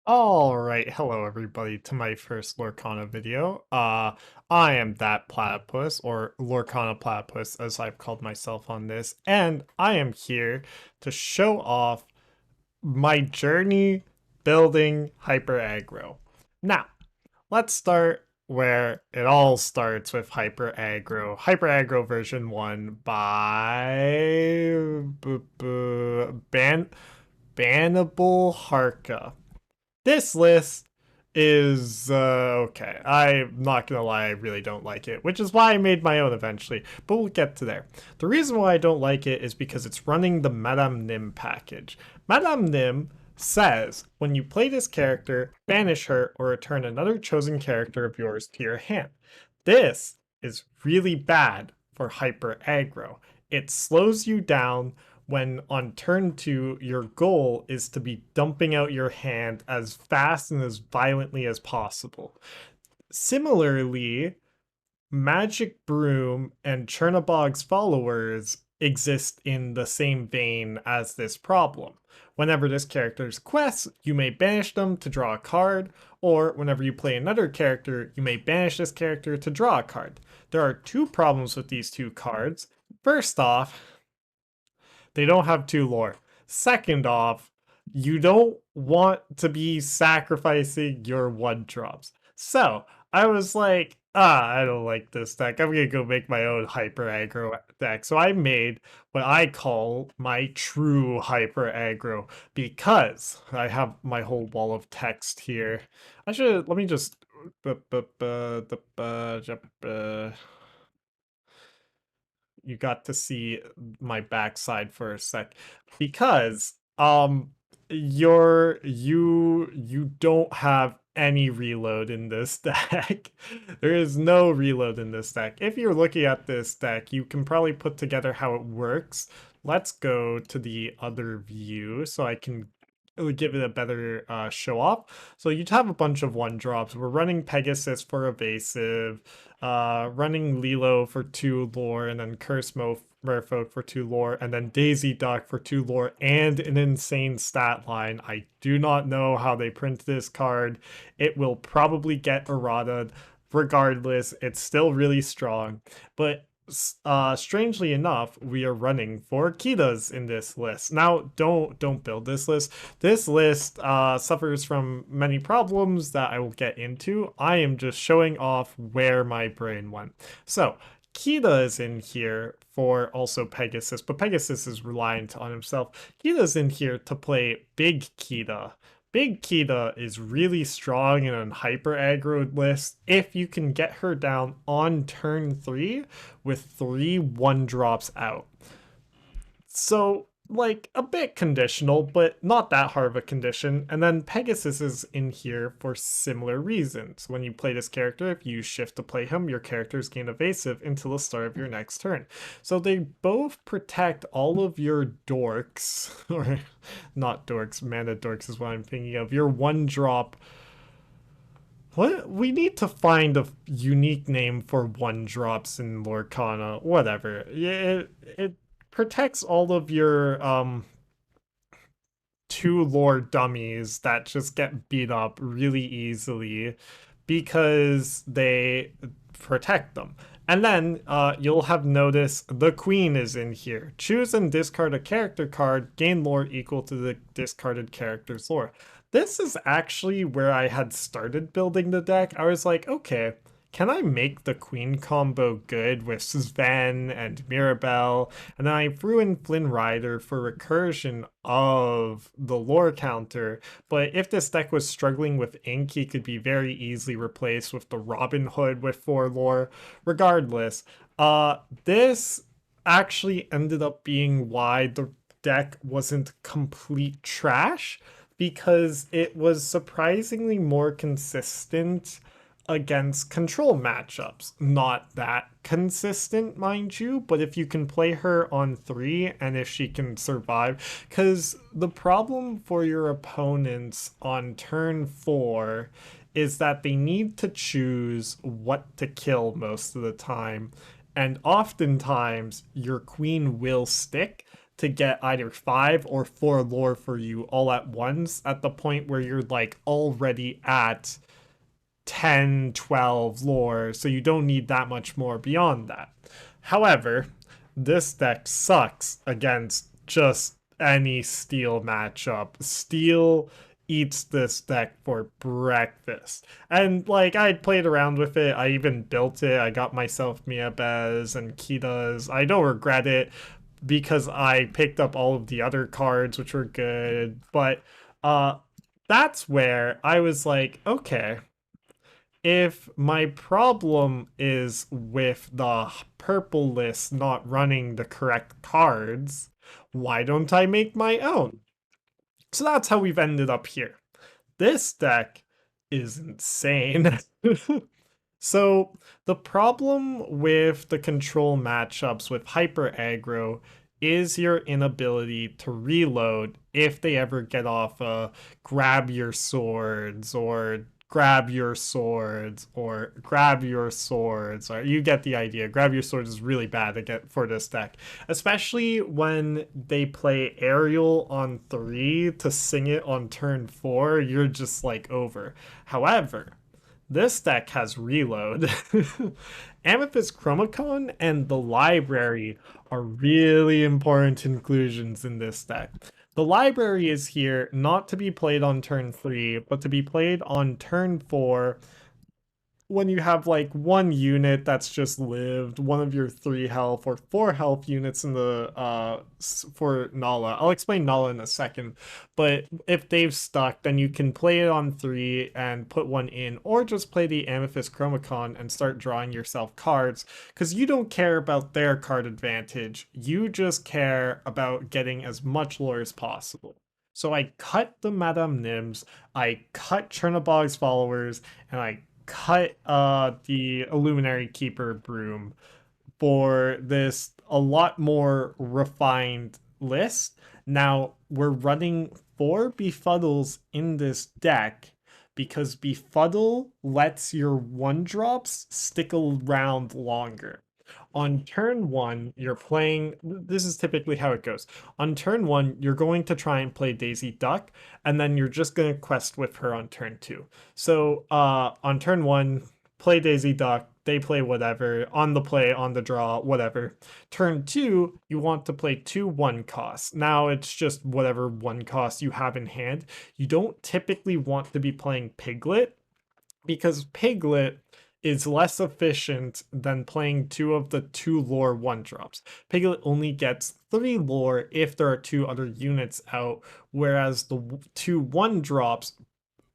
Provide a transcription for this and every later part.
Alright, hello everybody to my first Lorcana video. I am that Platypus, or Lorcana Platypus as I've called myself on this, and I am here to show off my journey building Hyper Aggro. Now, let's start where it all starts with Hyper Aggro. Hyper Aggro version 1 by Bannable Harka. This list is okay. I'm not gonna lie, I really don't like it, which is why I made my own eventually, but we'll get to there. The reason why I don't like it is because it's running the Madame Nim package. Madame Nim says when you play this character, banish her or return another chosen character of yours to your hand. This is really bad for hyper aggro. It slows you down when on turn 2 your goal is to be dumping out your hand as fast and as violently as possible. Similarly, Magic Broom and Chernobog's followers exist in the same vein as this problem. Whenever this character's quests, you may banish them to draw a card, or whenever you play another character, you may banish this character to draw a card. There are two problems with these two cards. First off, they don't have 2 lore. Second off, you don't want to be sacrificing your 1-drops. So, I was like, I don't like this deck. I'm gonna go make my own hyper aggro deck. So I made what I call my true hyper aggro because I have my whole wall of text here. Let me just you got to see my backside for a sec because you don't have any reload in this deck. There is no reload in this deck. If you're looking at this deck, you can probably put together how it works. Let's go to the other view so I can give it a better show off. So you'd have a bunch of 1-drops. We're running Pegasus for evasive, running Lilo for 2 lore, and then Curse Merfolk for 2 lore, and then Daisy Duck for 2 lore, and an insane stat line. I do not know how they print this card. It will probably get errata. Regardless, it's still really strong. But strangely enough, we are running 4 Kitas in this list. Now, don't build this list. This list suffers from many problems that I will get into. I am just showing off where my brain went. So, Kita is in here for also Pegasus, but Pegasus is reliant on himself. Kita's in here to play Big Kita. Big Kita is really strong in a hyper aggro list if you can get her down on turn 3 with 3 1-drops out. So, like, a bit conditional, but not that hard of a condition. And then Pegasus is in here for similar reasons. When you play this character, if you shift to play him, your characters gain evasive until the start of your next turn. So they both protect all of your dorks, or not dorks, mana dorks is what I'm thinking of, your 1-drop. What? We need to find a unique name for 1-drops in Lorcana. Whatever. It protects all of your 2 lore dummies that just get beat up really easily because they protect them. And then you'll have noticed the queen is in here. Choose and discard a character card, gain lore equal to the discarded character's lore. This is actually where I had started building the deck. I was like, okay, can I make the queen combo good with Sven and Mirabelle? And then I threw in Flynn Rider for recursion of the lore counter. But if this deck was struggling with ink, he could be very easily replaced with the Robin Hood with 4 lore. Regardless, this actually ended up being why the deck wasn't complete trash because it was surprisingly more consistent against control matchups. Not that consistent, mind you, but if you can play her on 3 and if she can survive, because the problem for your opponents on turn 4 is that they need to choose what to kill most of the time, and oftentimes your queen will stick. to get either 5 or 4 lore for you all at once at the point where you're like already at 10, 12 lore, so you don't need that much more beyond that. However, this deck sucks against just any steel matchup. Steel eats this deck for breakfast. And like I played around with it, I even built it. I got myself Mim-Less and Kitas. I don't regret it because I picked up all of the other cards which were good, but uh that's where I was like, okay, if my problem is with the purple list not running the correct cards, why don't I make my own? So that's how we've ended up here. This deck is insane. So the problem with the control matchups with hyper aggro is your inability to reload if they ever get off a grab your swords or grab your swords or grab your swords, or you get the idea. Grab your swords is really bad to get for this deck, especially when they play aerial on 3 to sing it on turn 4. You're just like over. However, this deck has reload. Amethyst Chromacon and the library are really important inclusions in this deck. The library is here not to be played on turn 3, but to be played on turn 4 when you have like one unit that's just lived, one of your 3 health or 4 health units in the for Nala. I'll explain Nala in a second, but if they've stuck, then you can play it on 3 and put one in, or just play the Amethyst Chromacon and start drawing yourself cards, because you don't care about their card advantage. You just care about getting as much lore as possible. So I cut the Madame Nims, I cut Chernobog's followers, and I cut the Illuminary Keeper broom for this a lot more refined list. Now we're running 4 Befuddles in this deck because Befuddle lets your 1-drops stick around longer. On turn 1, you're playing. This is typically how it goes. On turn 1, you're going to try and play Daisy Duck, and then you're just going to quest with her on turn 2. So on turn 1, play Daisy Duck, they play whatever, on the play, on the draw, whatever. Turn 2, you want to play 2 1-costs. Now it's just whatever 1-cost you have in hand. You don't typically want to be playing Piglet, because Piglet is less efficient than playing 2 of the 2 lore 1-drops. Piglet only gets 3 lore if there are 2 other units out, whereas the 2 1-drops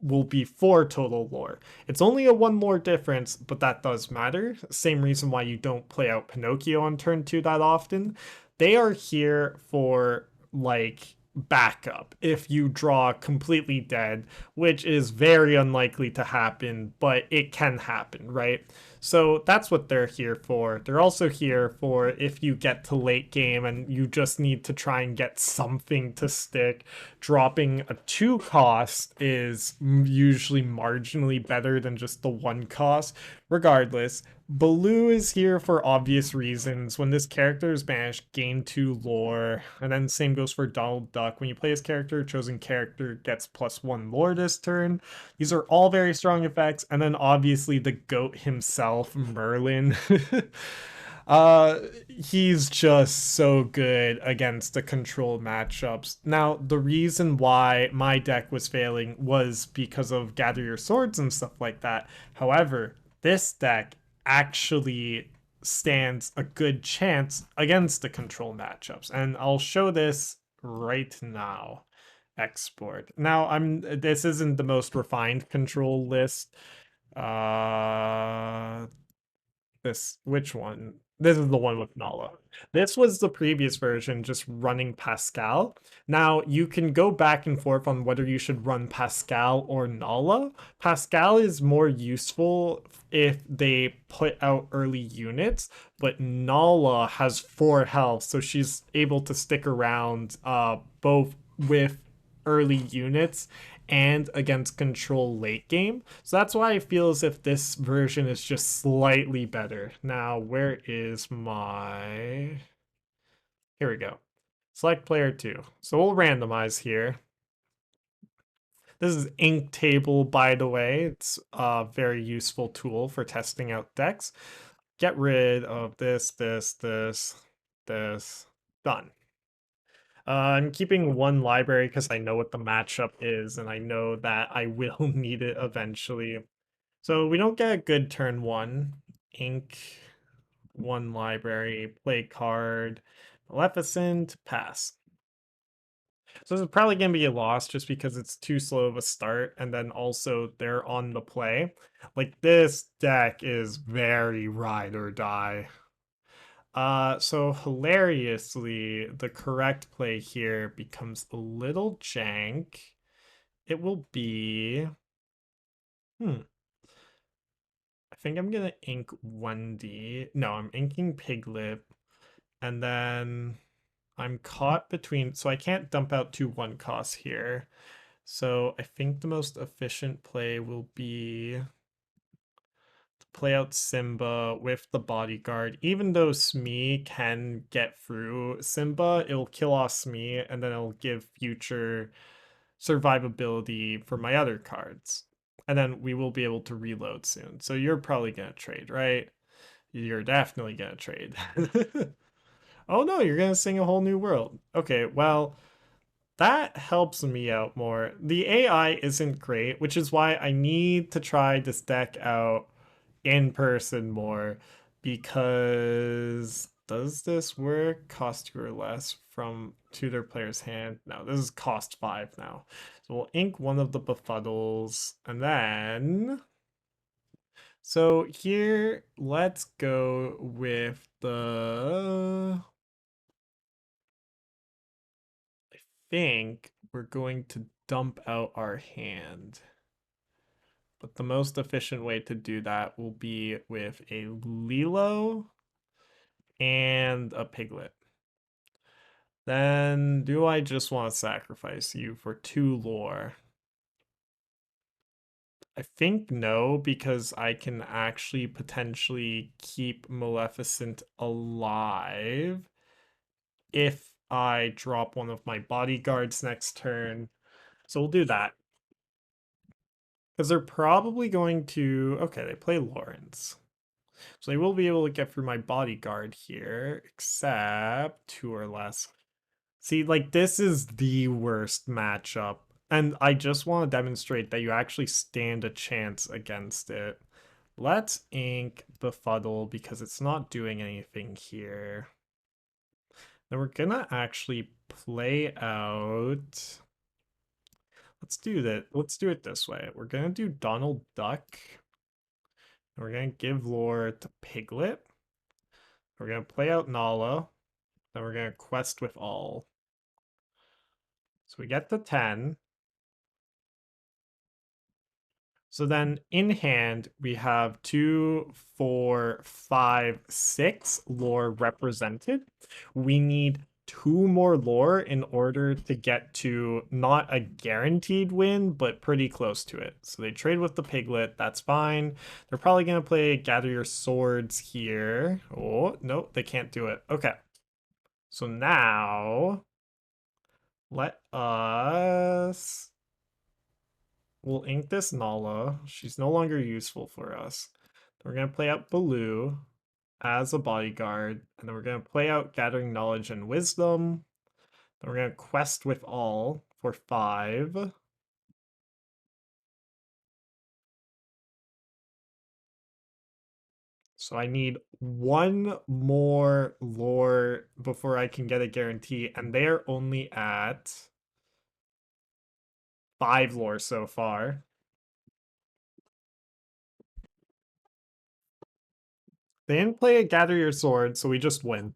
will be 4 total lore. It's only a 1 lore difference, but that does matter. Same reason why you don't play out Pinocchio on turn 2 that often. They are here for like backup if you draw completely dead, which is very unlikely to happen, but it can happen, right? So that's what they're here for. They're also here for if you get to late game and you just need to try and get something to stick. Dropping a 2-cost is usually marginally better than just the 1-cost. Regardless, Baloo is here for obvious reasons. When this character is banished, gain 2 lore. And then same goes for Donald Duck. When you play his character, chosen character gets +1 lore this turn. These are all very strong effects. And then obviously the GOAT himself, Merlin. He's just so good against the control matchups. Now, the reason why my deck was failing was because of Gather Your Swords and stuff like that. However, this deck actually stands a good chance against the control matchups, and I'll show this right now. Export. Now, this isn't the most refined control list. Which one? This is the one with Nala. This was the previous version, just running Pascal. Now, you can go back and forth on whether you should run Pascal or Nala. Pascal is more useful if they put out early units, but Nala has 4 health, so she's able to stick around both with early units and against control late game. So that's why I feel as if this version is just slightly better. Now, where is my... Here we go. Select player 2. So we'll randomize here. This is Ink Table, by the way. It's a very useful tool for testing out decks. Get rid of this, this, this, this. Done. I'm keeping one library because I know what the matchup is, and I know that I will need it eventually. So we don't get a good turn one. Ink, one library, play card, Maleficent, pass. So this is probably going to be a loss just because it's too slow of a start, and then also they're on the play. Like this deck is very ride or die. So hilariously, the correct play here becomes a little jank. It will be, I think I'm gonna ink 1D. No, I'm inking Piglet, and then I'm caught between, so I can't dump out 2/1 costs here. So I think the most efficient play will be to play out Simba with the bodyguard. Even though Smee can get through Simba, it'll kill off Smee, and then it'll give future survivability for my other cards. And then we will be able to reload soon. So you're probably gonna trade, right? You're definitely gonna trade. Oh no, you're gonna sing a whole new world. Okay, well, that helps me out more. The AI isn't great, which is why I need to try this deck out in person more. Because does this work? Cost 2 or less from tutor player's hand? No, this is cost 5 now. So we'll ink one of the befuddles, and then so here let's go with the, I think we're going to dump out our hand. But the most efficient way to do that will be with a Lilo and a Piglet. Then do I just want to sacrifice you for 2 lore? I think no, because I can actually potentially keep Maleficent alive if I drop one of my bodyguards next turn. So we'll do that. Because they're probably going to... Okay, they play Lawrence. So they will be able to get through my bodyguard here, except 2 or less. See, like, this is the worst matchup. And I just want to demonstrate that you actually stand a chance against it. Let's ink Befuddle because it's not doing anything here. Then we're gonna actually play out... Let's do that. Let's do it this way. We're gonna do Donald Duck. And we're gonna give lore to Piglet. We're gonna play out Nala. Then we're gonna quest with all. So we get the 10. So then in hand, we have 2, 4, 5, 6 lore represented. We need 2 more lore in order to get to not a guaranteed win, but pretty close to it. So they trade with the Piglet. That's fine. They're probably going to play Gather Your Swords here. Oh, no, they can't do it. Okay. So now let us... We'll ink this Nala. She's no longer useful for us. We're going to play out Baloo as a bodyguard. And then we're going to play out Gathering Knowledge and Wisdom. Then we're going to quest with all for 5. So I need 1 more lore before I can get a guarantee. And they're only at 5 lore so far. They didn't play a Gather Your Sword, so we just win.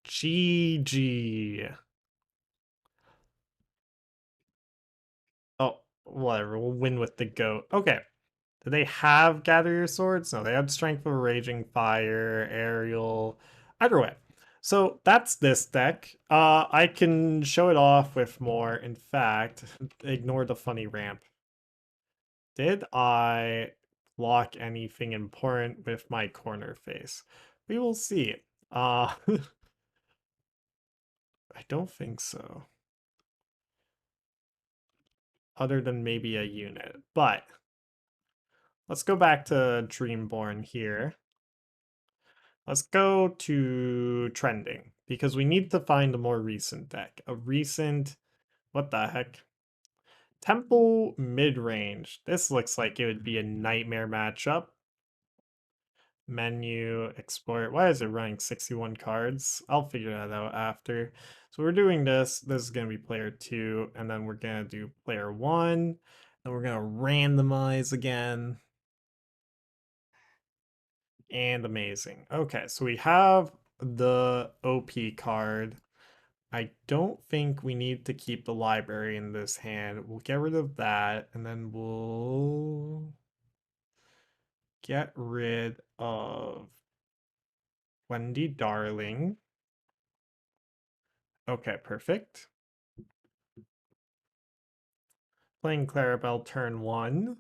GG. Oh, whatever. We'll win with the goat. Okay. Do they have Gather Your Swords? No, they have Strength of a Raging Fire, Aerial. Either way. So that's this deck. I can show it off with more. In fact, ignore the funny ramp. Did I block anything important with my corner face? We will see. I don't think so. Other than maybe a unit. But let's go back to Dreamborn here. Let's go to trending because we need to find a more recent deck. A recent, what the heck? Temple mid-range. This looks like it would be a nightmare matchup. Menu, export. Why is it running 61 cards? I'll figure that out after. So we're doing this. This is going to be player 2, and then we're going to do player 1. And we're going to randomize again. And amazing. Okay, so we have the OP card. I don't think we need to keep the library in this hand. We'll get rid of that, and then we'll get rid of Wendy Darling. Okay, perfect. Playing Clarabelle turn 1.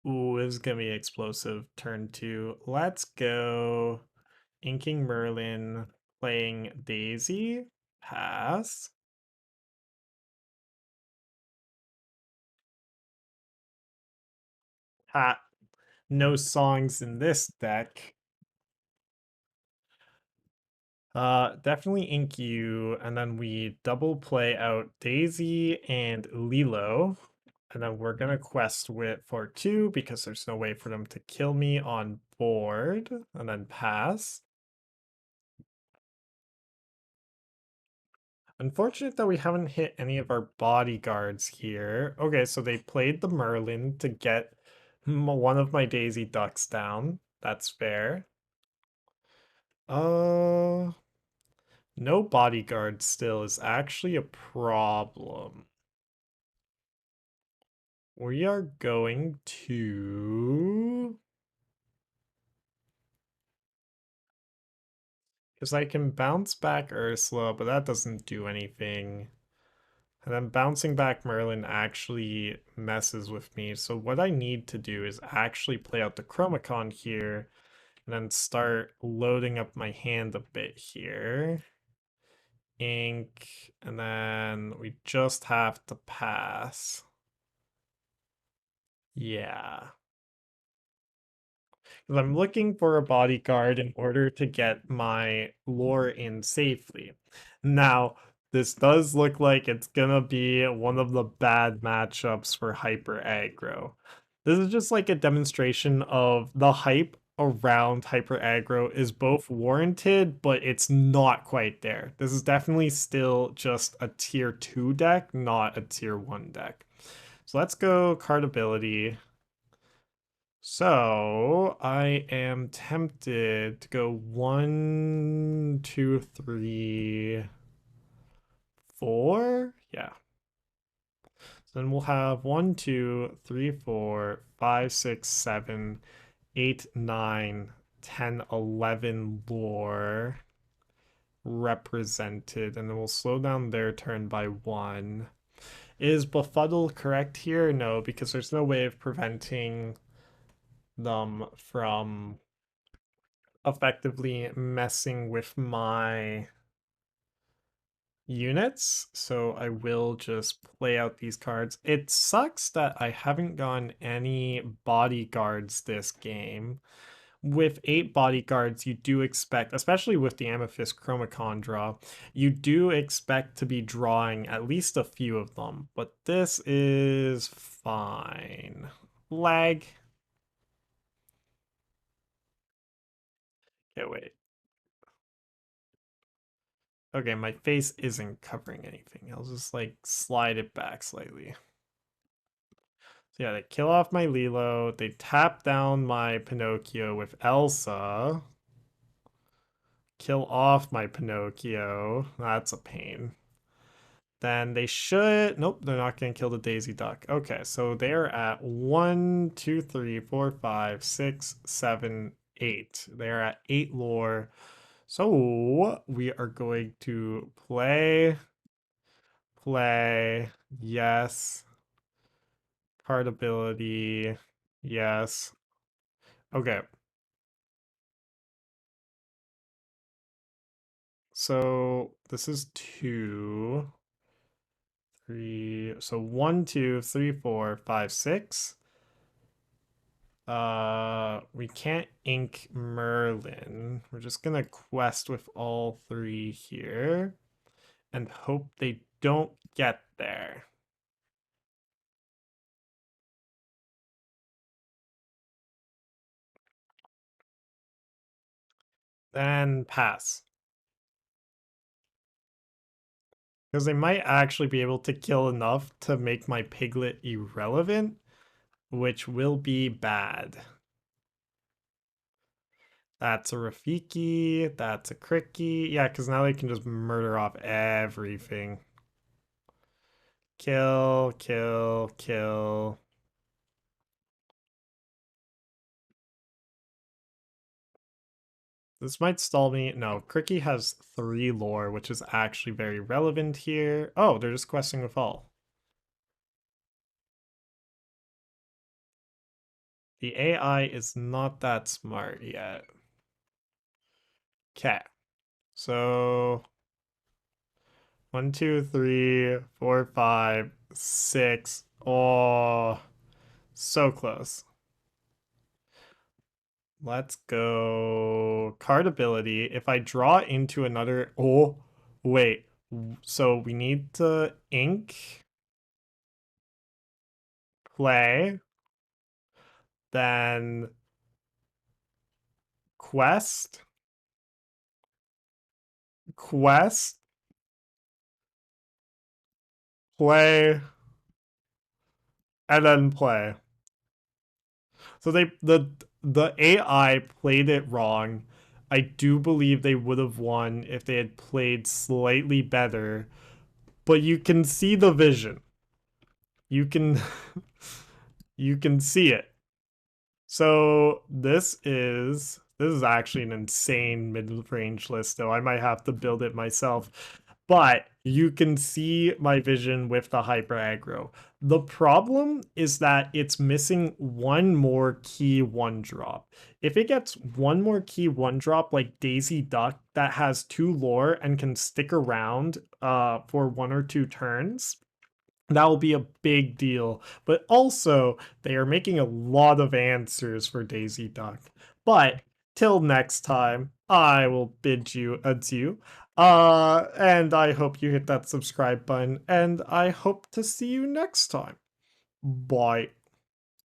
Ooh, this is gonna be explosive. Turn 2. Let's go. Inking Merlin. Playing Daisy. Pass. Ha. No songs in this deck. Definitely ink you, and then we double play out Daisy and Lilo, and then we're gonna quest with for 2 because there's no way for them to kill me on board, and then pass. Unfortunate that we haven't hit any of our bodyguards here. Okay, so they played the Merlin to get one of my Daisy ducks down. That's fair. Uh, no bodyguard still is actually a problem. We are going to... Because I can bounce back Ursula, but that doesn't do anything. And then bouncing back Merlin actually messes with me. So what I need to do is actually play out the Chromacon here and then start loading up my hand a bit here. Ink, and then we just have to pass. Yeah. Because I'm looking for a bodyguard in order to get my lore in safely. Now, this does look like it's gonna be one of the bad matchups for Hyper Aggro. This is just like a demonstration of the hype around Hyper Aggro is both warranted, but it's not quite there. This is definitely still just a tier 2 deck, not a tier 1 deck. So let's go card ability. So I am tempted to go 1, 2, 3, 4. Yeah. So then we'll have 1, 2, 3, 4, 5, 6, 7, 8, 9, 10, 11 lore represented. And then we'll slow down their turn by 1. Is Befuddle correct here? No, because there's no way of preventing them from effectively messing with my units, so I will just play out these cards. It sucks that I haven't gotten any bodyguards this game. With 8 bodyguards, you do expect, especially with the Amethyst Chromacon draw, you do expect to be drawing at least a few of them, but this is fine. Lag. Okay, wait. Okay, my face isn't covering anything. I'll just like slide it back slightly. So yeah, they kill off my Lilo. They tap down my Pinocchio with Elsa. Kill off my Pinocchio. That's a pain. Then they should... Nope, they're not going to kill the Daisy Duck. Okay, so they're at 1, 2, 3, 4, 5, 6, 7, 8. They're at 8 lore. So we are going to play, yes. Card ability, yes. Okay. So this is 2, 3. So 1, 2, 3, 4, 5, 6. We can't ink Merlin. We're just gonna quest with all 3 here and hope they don't get there. Then pass. Because they might actually be able to kill enough to make my piglet irrelevant, which will be bad. That's a Rafiki, that's a Cricky. Yeah, because now they can just murder off everything. Kill, kill, kill. This might stall me. No, Cricky has 3 lore, which is actually very relevant here. Oh, they're just questing with all. The AI is not that smart yet. Okay. So 1, 2, 3, 4, 5, 6. Oh, so close. Let's go card ability. If I draw into another, oh, wait. So we need to ink, play, then quest, quest, play, and then play. So the AI played it wrong. I do believe they would have won if they had played slightly better, but you can see the vision. You can you can see it. So this is actually an insane mid-range list, though. I might have to build it myself. But you can see my vision with the hyper aggro. The problem is that it's missing one more key one drop. If it gets one more key one drop like Daisy Duck that has 2 lore and can stick around for 1 or 2 turns, that will be a big deal. But also, they are making a lot of answers for Daisy Duck. But till next time, I will bid you adieu. And I hope you hit that subscribe button, and I hope to see you next time. Bye.